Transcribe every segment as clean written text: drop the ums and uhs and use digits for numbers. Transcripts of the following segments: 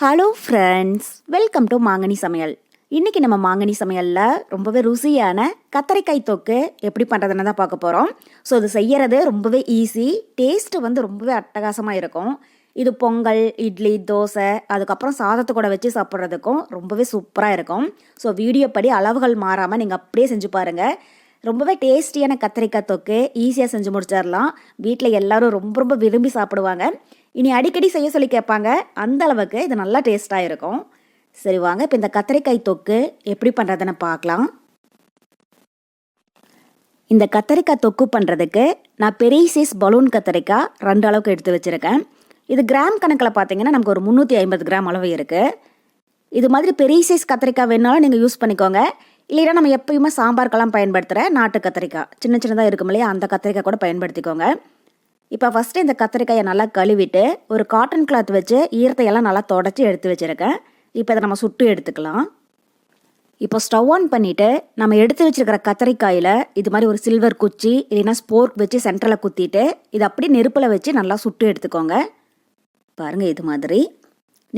Hello friends, welcome to மாங்கனி சமையல். இன்றைக்கி நம்ம மாங்கனி சமையலில் ரொம்பவே ருசியான கத்தரிக்காய் தொக்கு எப்படி பண்ணுறதுன்னு தான் பார்க்க போகிறோம். ஸோ இது செய்கிறது ரொம்பவே ஈஸி, டேஸ்ட்டு ரொம்பவே அட்டகாசமாக இருக்கும். இது பொங்கல், இட்லி, தோசை, அதுக்கப்புறம் சாதத்தை கூட வச்சு சாப்பிட்றதுக்கும் ரொம்பவே சூப்பராக இருக்கும். ஸோ வீடியோ படி அளவுகள் மாறாமல் நீங்கள் அப்படியே செஞ்சு பாருங்கள். ரொம்பவே டேஸ்டியான கத்தரிக்காய் தொக்கு ஈஸியாக செஞ்சு முடிச்சிடலாம். வீட்டில் எல்லோரும் ரொம்ப ரொம்ப விரும்பி சாப்பிடுவாங்க. இனி அடிக்கடி செய்ய சொல்லி கேட்பாங்க. அந்த அளவுக்கு இது நல்லா டேஸ்ட்டாக இருக்கும். சரி வாங்க, இப்போ இந்த கத்தரிக்காய் தொக்கு எப்படி பண்ணுறதுன்னு பார்க்கலாம். இந்த கத்தரிக்காய் தொக்கு பண்ணுறதுக்கு நான் பெரிய சைஸ் பலூன் கத்தரிக்காய் 2 அளவுக்கு எடுத்து வச்சுருக்கேன். இது கிராம் கணக்கில் பார்த்தீங்கன்னா நமக்கு ஒரு 350 கிராம் அளவு இருக்குது. இது மாதிரி பெரிய சைஸ் கத்திரிக்காய் வேணாலும் நீங்கள் யூஸ் பண்ணிக்கோங்க. இல்லைன்னா நம்ம எப்பயுமே சாம்பாருக்கெல்லாம் பயன்படுத்துகிற நாட்டு கத்திரிக்காய் சின்ன சின்னதாக இருக்கும் இல்லையா, அந்த கத்திரிக்காய் கூட பயன்படுத்திக்கோங்க. இப்போ ஃபஸ்ட்டு இந்த கத்திரிக்காயை நல்லா கழுவிட்டு ஒரு காட்டன் கிளாத் வச்சு ஈரத்தையெல்லாம் நல்லா தொடச்சி எடுத்து வச்சுருக்கேன். இப்போ இதை நம்ம சுட்டு எடுத்துக்கலாம். இப்போ ஸ்டவ் ஆன் பண்ணிவிட்டு நம்ம எடுத்து வச்சுருக்கிற கத்திரிக்காயில் இது மாதிரி ஒரு சில்வர் குச்சி இல்லைன்னா ஸ்போர்க் வச்சு சென்டரில் குத்திட்டு இதை அப்படியே நெருப்பில் வச்சு நல்லா சுட்டு எடுத்துக்கோங்க. பாருங்கள், இது மாதிரி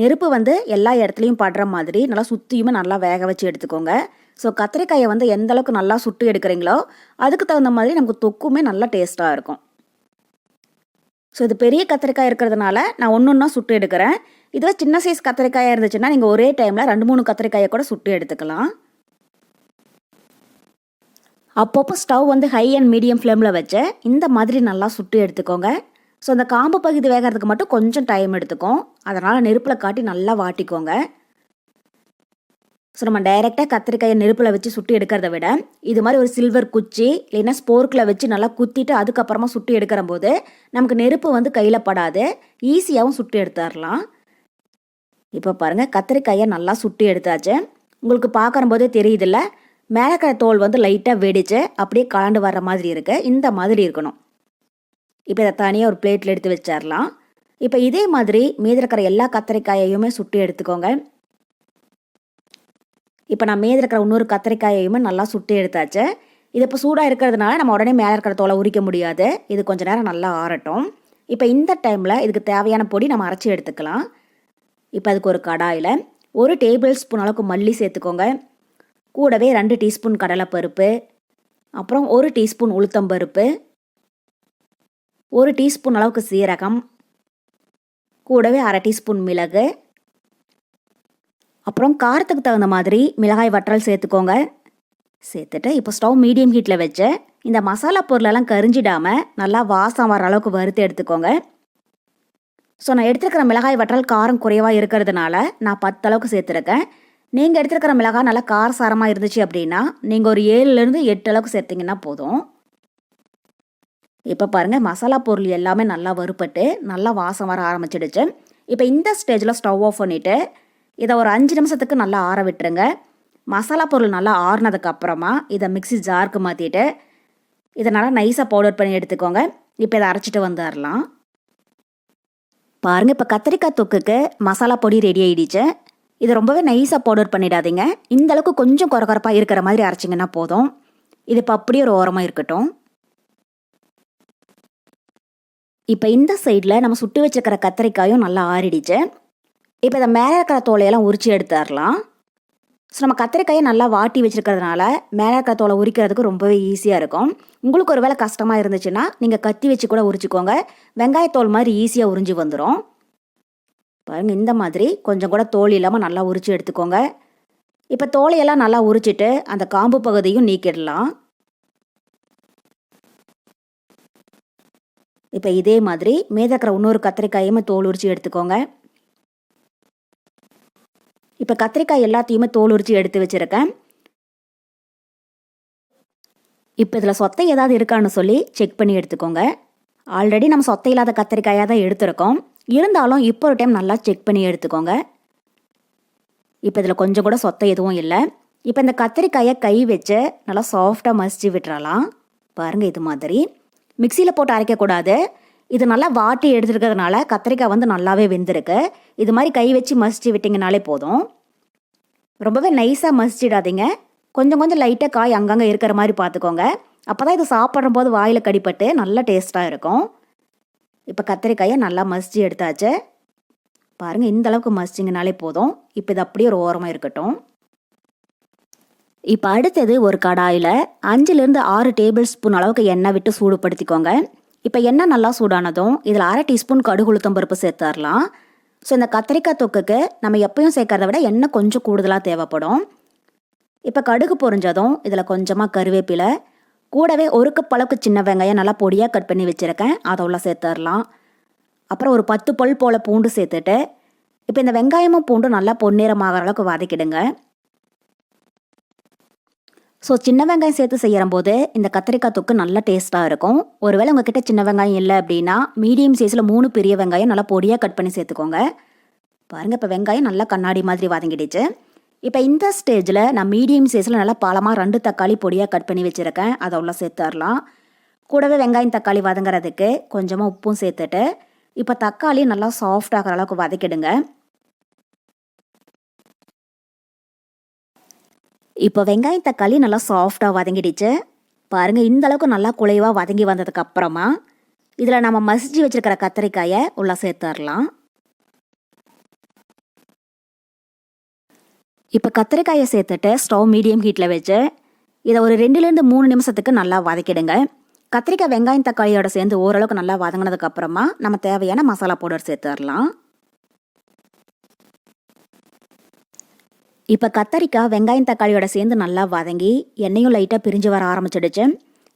நெருப்பு எல்லா இடத்துலையும் படுற மாதிரி நல்லா சுற்றியுமே நல்லா வேக வச்சு எடுத்துக்கோங்க. ஸோ கத்திரிக்காயை எந்த அளவுக்கு நல்லா சுட்டு எடுக்கிறீங்களோ அதுக்கு தகுந்த மாதிரி நமக்கு தொக்குமே நல்லா டேஸ்ட்டாக இருக்கும். ஸோ இது பெரிய கத்திரிக்காய் இருக்கிறதுனால நான் ஒன்றா சுட்டு எடுக்கிறேன். இதுவே சின்ன சைஸ் கத்திரிக்காயாக இருந்துச்சுன்னா நீங்கள் ஒரே டைமில் 2-3 கத்திரிக்காயை கூட சுட்டு எடுத்துக்கலாம். அப்பப்போ ஸ்டவ் ஹை அண்ட் மீடியம் ஃப்ளேமில் வச்சு இந்த மாதிரி நல்லா சுட்டு எடுத்துக்கோங்க. ஸோ அந்த காம்பு பகுதி வேகிறதுக்கு மட்டும் கொஞ்சம் டைம் எடுத்துக்கும். அதனால் நெருப்பில் காட்டி நல்லா வாட்டிக்கோங்க. ஸோ நம்ம டைரெக்டாக கத்திரிக்காயை நெருப்பில் வச்சு சுட்டு எடுக்கிறத விட இது மாதிரி ஒரு சில்வர் குச்சி இல்லைன்னா ஸ்போர்க்கில் வச்சு நல்லா குத்திட்டு அதுக்கப்புறமா சுட்டு எடுக்கிற போது நமக்கு நெருப்பு கையில் படாது, ஈஸியாகவும் சுட்டு எடுத்துடலாம். இப்போ பாருங்கள், கத்திரிக்காயை நல்லா சுட்டு எடுத்தாச்சு. உங்களுக்கு பார்க்குற போதே தெரியுதில்ல, மேலக்கிற தோல் லைட்டாக வெடிச்சு அப்படியே கலண்டு வர்ற மாதிரி இருக்குது. இந்த மாதிரி இருக்கணும். இப்போ இதை தனியாக ஒரு பிளேட்டில் எடுத்து வச்சிடலாம். இப்போ இதே மாதிரி மீதி இருக்கிற எல்லா கத்திரிக்காயையுமே சுட்டு எடுத்துக்கோங்க. இப்போ நான் மீதி இருக்கிற இன்னொரு கத்திரிக்காயையுமே நல்லா சுட்டு எடுத்தாச்சு. இது இப்போ சூடாக இருக்கிறதுனால நம்ம உடனே மேலே இருக்கிற தோலை உரிக்க முடியாது. இது கொஞ்சம் நேரம் நல்லா ஆறட்டும். இப்போ இந்த டைமில் இதுக்கு தேவையான பொடி நம்ம அரைச்சி எடுத்துக்கலாம். இப்போ அதுக்கு ஒரு கடாயில் 1 டேபிள் ஸ்பூன் அளவுக்கு மல்லி சேர்த்துக்கோங்க. கூடவே 2 டீஸ்பூன் கடலைப்பருப்பு, அப்புறம் 1 டீஸ்பூன் உளுத்தம்பருப்பு, 1 டீஸ்பூன் அளவுக்கு சீரகம், கூடவே 1/2 டீஸ்பூன் மிளகு, அப்புறம் காரத்துக்கு தகுந்த மாதிரி மிளகாய் வற்றல் சேர்த்துக்கோங்க. சேர்த்துட்டு இப்போ ஸ்டவ் மீடியம் ஹீட்டில் வச்சு இந்த மசாலா பொருளெல்லாம் கரிஞ்சிடாமல் நல்லா வாசம் வர அளவுக்கு வறுத்து எடுத்துக்கோங்க. ஸோ நான் எடுத்துருக்கிற மிளகாய் வற்றல் காரம் குறைவாக இருக்கிறதுனால நான் 10 அளவுக்கு சேர்த்துருக்கேன். நீங்கள் எடுத்துருக்கிற மிளகாய் நல்லா காரசாரமாக இருந்துச்சு அப்படின்னா நீங்கள் ஒரு 7லேருந்து 8 அளவுக்கு சேர்த்திங்கன்னா போதும். இப்போ பாருங்கள், மசாலா பொருள் எல்லாமே நல்லா வறுப்பட்டு நல்லா வாசம் வர ஆரம்பிச்சிடுச்சு. இப்போ இந்த ஸ்டேஜில் ஸ்டவ் ஆஃப் பண்ணிவிட்டு இதை ஒரு 5 நிமிஷத்துக்கு நல்லா ஆற விட்டுருங்க. மசாலா பொருள் நல்லா ஆறுனதுக்கு அப்புறமா இதை மிக்ஸி ஜாருக்கு மாற்றிட்டு இதை நல்லா நைஸாக பவுடர் பண்ணி எடுத்துக்கோங்க. இப்போ இதை அரைச்சிட்டு வந்துடலாம். பாருங்கள், இப்போ கத்திரிக்காய் தொக்குக்கு மசாலா பொடி ரெடி ஆகிடுச்சு. இதை ரொம்பவே நைஸாக பவுடர் பண்ணிடாதீங்க. இந்த அளவுக்கு கொஞ்சம் குறகுறப்பாக இருக்கிற மாதிரி அரைச்சிங்கன்னா போதும். இது இப்போ அப்படியே ஒரு ஓரமாக இருக்கட்டும். இப்போ இந்த சைடில் நம்ம சுட்டு வச்சுருக்கிற கத்திரிக்காயும் நல்லா ஆறிடுச்சு. இப்போ இதை மேலே இருக்கிற தோலையெல்லாம் உரித்து எடுத்துடலாம். ஸோ நம்ம கத்திரிக்காயை நல்லா வாட்டி வச்சுருக்கிறதுனால மேலே இருக்கிற தோலை உரிக்கிறதுக்கு ரொம்பவே ஈஸியாக இருக்கும். உங்களுக்கு ஒரு வேளை கஷ்டமாக இருந்துச்சுன்னா நீங்கள் கத்தி வச்சு கூட உரிச்சிக்கோங்க. வெங்காயத்தோல் மாதிரி ஈஸியாக உறிஞ்சி வந்துடும். பாருங்கள், இந்த மாதிரி கொஞ்சம் கூட தோல் இல்லாமல் நல்லா உரித்து எடுத்துக்கோங்க. இப்போ தோலையெல்லாம் நல்லா உரிச்சிட்டு அந்த காம்பு பகுதியும் நீக்கிடலாம். இப்போ இதே மாதிரி மீதக்கிற இன்னொரு கத்திரிக்காயுமே தோல் உரித்து எடுத்துக்கோங்க. இப்போ கத்திரிக்காய் எல்லாத்தையுமே தோல் உரித்து எடுத்து வச்சுருக்கேன். இப்போ இதில் சொத்தை ஏதாவது இருக்கான்னு சொல்லி செக் பண்ணி எடுத்துக்கோங்க. ஆல்ரெடி நம்ம சொத்தை இல்லாத கத்திரிக்காயாக தான் எடுத்துருக்கோம். இருந்தாலும் இப்போ ஒரு டைம் நல்லா செக் பண்ணி எடுத்துக்கோங்க. இப்போ இதில் கொஞ்சம் கூட சொத்தை எதுவும் இல்லை. இப்போ இந்த கத்திரிக்காயை கை வச்சு நல்லா சாஃப்டாக மசிச்சு விட்டுறலாம். பாருங்கள், இது மாதிரி மிக்சியில் போட்டு அரைக்கக்கூடாது. இது நல்லா வாட்டி எடுத்துருக்கிறதுனால கத்திரிக்காய் நல்லாவே வெந்திருக்கு. இது மாதிரி கை வச்சு மசிச்சு விட்டிங்கனாலே போதும். ரொம்பவே நைஸாக மசிச்சிடாதீங்க. கொஞ்சம் கொஞ்சம் லைட்டாக காய் அங்கங்கே இருக்கிற மாதிரி பார்த்துக்கோங்க. அப்போ தான் இது சாப்பிட்ற போது வாயில் கடிப்பட்டு நல்லா டேஸ்ட்டாக இருக்கும். இப்போ கத்திரிக்காயை நல்லா மசிச்சு எடுத்தாச்சு. பாருங்கள் இந்த அளவுக்கு மசிச்சிங்கனாலே போதும். இப்போ இது அப்படியே ஒரு ஓரமாக இருக்கட்டும். இப்போ அடுத்தது ஒரு கடாயில் 5லேருந்து 6 டேபிள் ஸ்பூன் அளவுக்கு எண்ணெய் விட்டு சூடுபடுத்திக்கோங்க. இப்போ எண்ணெய் நல்லா சூடானதும் இதில் 1/2 டீஸ்பூன் கடுகு உளுத்தம் பருப்பு சேர்த்துடலாம். ஸோ இந்த கத்திரிக்காய் தொக்குக்கு நம்ம எப்பயும் சேர்க்கறத விட எண்ணெய் கொஞ்சம் கூடுதலாக தேவைப்படும். இப்போ கடுகு பொரிஞ்சதும் இதில் கொஞ்சமாக கருவேப்பிலை, கூடவே 1 கப் அளவுக்கு சின்ன வெங்காயம் நல்லா பொடியாக கட் பண்ணி வச்சுருக்கேன், அதை உள்ள சேர்த்துடலாம். அப்புறம் ஒரு 10 பல் போல் பூண்டு சேர்த்துட்டு இப்போ இந்த வெங்காயமும் பூண்டும் நல்லா பொன்னிறமாகற அளவுக்கு வதக்கிடுங்க. ஸோ சின்ன வெங்காயம் சேர்த்து செய்யும்போது இந்த கத்திரிக்காய் தொக்கு நல்லா டேஸ்ட்டாக இருக்கும். ஒருவேளை உங்ககிட்ட சின்ன வெங்காயம் இல்லை அப்படின்னா மீடியம் சைஸில் 3 பெரிய வெங்காயம் நல்லா பொடியாக கட் பண்ணி சேர்த்துக்கோங்க. பாருங்கள் இப்போ வெங்காயம் நல்லா கண்ணாடி மாதிரி வதங்கிடுச்சு. இப்போ இந்த ஸ்டேஜில் நான் மீடியம் சைஸில் நல்லா பாலமாக 2 தக்காளி பொடியாக கட் பண்ணி வச்சுருக்கேன், அதை உள்ள சேர்த்துடலாம். கூடவே வெங்காயம் தக்காளி வதங்குறதுக்கு கொஞ்சமாக உப்பும் சேர்த்துட்டு இப்போ தக்காளி நல்லா சாஃப்ட் ஆகிற அளவுக்கு வதக்கிடுங்க. இப்போ வெங்காயம் தக்காளி நல்லா சாஃப்டாக வதங்கிடுச்சு. பாருங்கள் இந்த அளவுக்கு நல்லா குழைவாக வதங்கி வந்ததுக்கு அப்புறமா இதில் நம்ம மசிச்சு வச்சுருக்கிற கத்திரிக்காயை உள்ள சேர்த்துடலாம். இப்போ கத்திரிக்காயை சேர்த்துட்டு ஸ்டவ் மீடியம் ஹீட்டில் வச்சு இதை ஒரு 2லேருந்து 3 நிமிஷத்துக்கு நல்லா வதக்கிடுங்க. கத்திரிக்காய் வெங்காயம் தக்காளியோட சேர்ந்து ஓரளவுக்கு நல்லா வதங்கினதுக்கு அப்புறமா நம்ம தேவையான மசாலா பவுடர் சேர்த்துடலாம். இப்போ கத்தரிக்காய் வெங்காயம் தக்காளியோட சேர்ந்து நல்லா வதங்கி எண்ணெயும் லைட்டாக பிரிஞ்சு வர ஆரம்பிச்சிடுச்சு.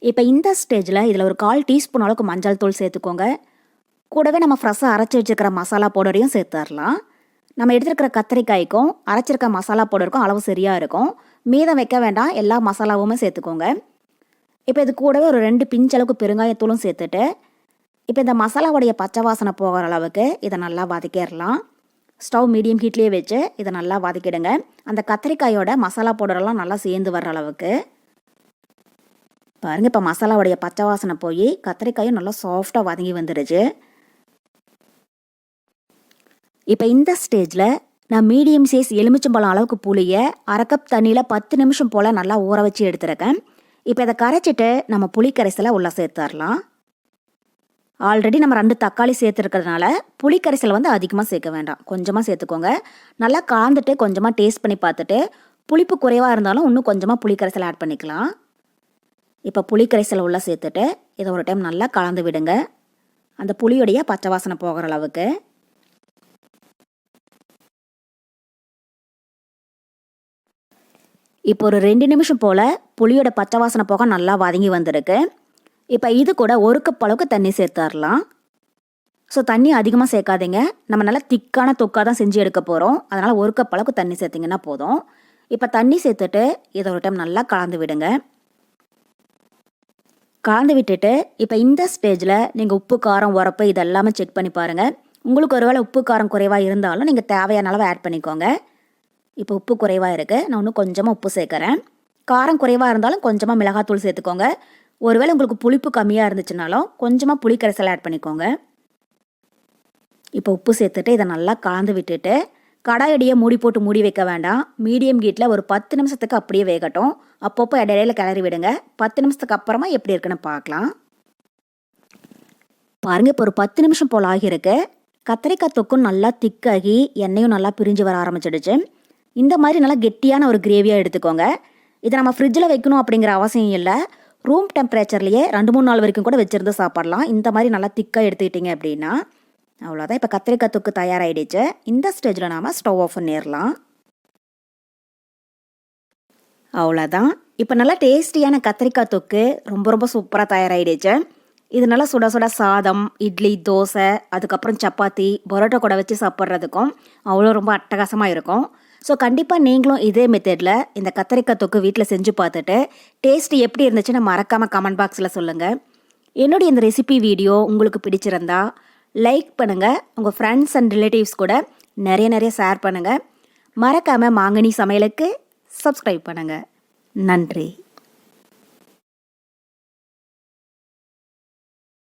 இப்போ இந்த ஸ்டேஜில் இதில் ஒரு 1/4 டீஸ்பூன் அளவுக்கு மஞ்சள் தூள் சேர்த்துக்கோங்க. கூடவே நம்ம ஃப்ரெஷ்ஷாக அரைச்சி வச்சுருக்கிற மசாலா பவுடரையும் சேர்த்துடலாம். நம்ம எடுத்துருக்கிற கத்திரிக்காய்க்கும் அரைச்சிருக்க மசாலா பவுடருக்கும் அளவு சரியாக இருக்கும். மீதம் வைக்க வேண்டாம், எல்லா மசாலாவுமே சேர்த்துக்கோங்க. இப்போ இது கூடவே ஒரு 2 பிஞ்ச் அளவுக்கு பெருங்காயத்தூளும் சேர்த்துட்டு இப்போ இந்த மசாலாவுடைய பச்சை வாசனை போகிற அளவுக்கு இதை நல்லா வதக்கிடலாம். ஸ்டவ் மீடியம் ஹீட்லேயே வச்சு இதை நல்லா வதக்கிடுங்க. அந்த கத்திரிக்காயோட மசாலா பவுடரெல்லாம் நல்லா சேர்ந்து வர்ற அளவுக்கு. பாருங்கள் இப்போ மசாலாவுடைய பச்சை வாசனை போய் கத்திரிக்காயும் நல்லா சாஃப்டாக வதங்கி வந்துடுச்சு. இப்போ இந்த ஸ்டேஜில் நான் மீடியம் சைஸ் எலுமிச்சம்பழம் அளவுக்கு புளியை 1/2 கப் தண்ணியில் 10 நிமிஷம் போல் நல்லா ஊற வச்சு எடுத்துருக்கேன். இப்போ இதை கரைச்சிட்டு நம்ம புளி கரைசலை உள்ள சேர்த்துடலாம். ஆல்ரெடி நம்ம 2 தக்காளி சேர்த்துருக்கிறதுனால புளி கரைசல் வந்து அதிகமாக சேர்க்க வேண்டாம், கொஞ்சமாக சேர்த்துக்கோங்க. நல்லா கலந்துட்டு கொஞ்சமாக டேஸ்ட் பண்ணி பார்த்துட்டு புளிப்பு குறைவாக இருந்தாலும் இன்னும் கொஞ்சமாக புளி கரைசல் ஆட் பண்ணிக்கலாம். இப்போ புளி கரைசலை உள்ள சேர்த்துட்டு இதை ஒரு டைம் நல்லா கலந்து விடுங்க, அந்த புளியோடைய பச்சை வாசனை போகிற அளவுக்கு. இப்போ ஒரு 2 நிமிஷம் போல் புளியோட பச்சை வாசனை போக நல்லா வதங்கி வந்திருக்கு. இப்போ இது கூட 1 கப் அளவுக்கு தண்ணி சேர்த்துடலாம். ஸோ தண்ணி அதிகமாக சேர்க்காதீங்க, நம்ம நல்லா திக்கான தொக்காக தான் செஞ்சு எடுக்க போகிறோம். அதனால் 1 கப் அளவுக்கு தண்ணி சேர்த்திங்கன்னா போதும். இப்போ தண்ணி சேர்த்துட்டு இதை ஒரு டைம் நல்லா கலந்து விடுங்க. கலந்து விட்டுட்டு இப்போ இந்த ஸ்டேஜில் நீங்கள் உப்பு காரம் உரப்பு இதெல்லாமே செக் பண்ணி பாருங்கள். உங்களுக்கு ஒருவேளை உப்பு காரம் குறைவாக இருந்தாலும் நீங்கள் தேவையான அளவு ஆட் பண்ணிக்கோங்க. இப்போ உப்பு குறைவாக இருக்குது, நான் இன்னும் கொஞ்சமாக உப்பு சேர்க்குறேன். காரம் குறைவாக இருந்தாலும் கொஞ்சமாக மிளகாத்தூள் சேர்த்துக்கோங்க. ஒருவேளை உங்களுக்கு புளிப்பு கம்மியாக இருந்துச்சுனாலும் கொஞ்சமாக புளி கரைசல் ஆட் பண்ணிக்கோங்க. இப்போ உப்பு சேர்த்துட்டு இதை நல்லா கலந்து விட்டுட்டு கடாயடியை மூடி போட்டு மூடி வைக்க வேண்டாம். மீடியம் ஹீட்டில் ஒரு 10 நிமிஷத்துக்கு அப்படியே வேகட்டும். அப்பப்போ இடையில கிளறி விடுங்க. 10 நிமிஷத்துக்கு அப்புறமா எப்படி இருக்குன்னு பார்க்கலாம். பாருங்கள் இப்போ ஒரு 10 நிமிஷம் போல் ஆகியிருக்கு. கத்திரிக்காய் தொக்கும் நல்லா திக்காகி எண்ணெயும் நல்லா பிரிஞ்சு வர ஆரம்பிச்சிடுச்சு. இந்த மாதிரி நல்லா கெட்டியான ஒரு கிரேவியாக எடுத்துக்கோங்க. இதை நம்ம ஃப்ரிட்ஜில் வைக்கணும் அப்படிங்கிற அவசியம் இல்லை. ரூம் டெம்பரேச்சர்லேயே 2-3 நாள் வரைக்கும் கூட வச்சுருந்து சாப்பிட்லாம். இந்த மாதிரி நல்லா திக்காக எடுத்துக்கிட்டிங்க அப்படின்னா அவ்வளோதான். இப்போ கத்திரிக்காய் தொக்கு தயாராகிடுச்சு. இந்த ஸ்டேஜில் நாம் ஸ்டவ் ஆஃப் பண்ணிடலாம். அவ்வளோதான். இப்போ நல்லா டேஸ்டியான கத்திரிக்காய் தொக்கு ரொம்ப சூப்பராக தயாராகிடுச்சு. இது நல்லா சுட சுட சாதம், இட்லி, தோசை, அதுக்கப்புறம் சப்பாத்தி, பரோட்டா கூட வச்சு சாப்பிட்றதுக்கும் அவ்வளோ ரொம்ப அட்டகாசமாக இருக்கும். ஸோ கண்டிப்பாக நீங்களும் இதே மெத்தடில் இந்த கத்திரிக்காய் தொக்கு வீட்டில் செஞ்சு பார்த்துட்டு டேஸ்ட் எப்படி இருந்துச்சுன்னு மறக்காமல் கமெண்ட் பாக்ஸில் சொல்லுங்கள். என்னுடைய இந்த ரெசிபி வீடியோ உங்களுக்கு பிடிச்சிருந்தா லைக் பண்ணுங்கள், உங்கள் ஃப்ரெண்ட்ஸ் அண்ட் ரிலேட்டிவ்ஸ் கூட நிறைய ஷேர் பண்ணுங்கள். மறக்காமல் மாங்கனி சமையலுக்கு சப்ஸ்கிரைப் பண்ணுங்கள். நன்றி.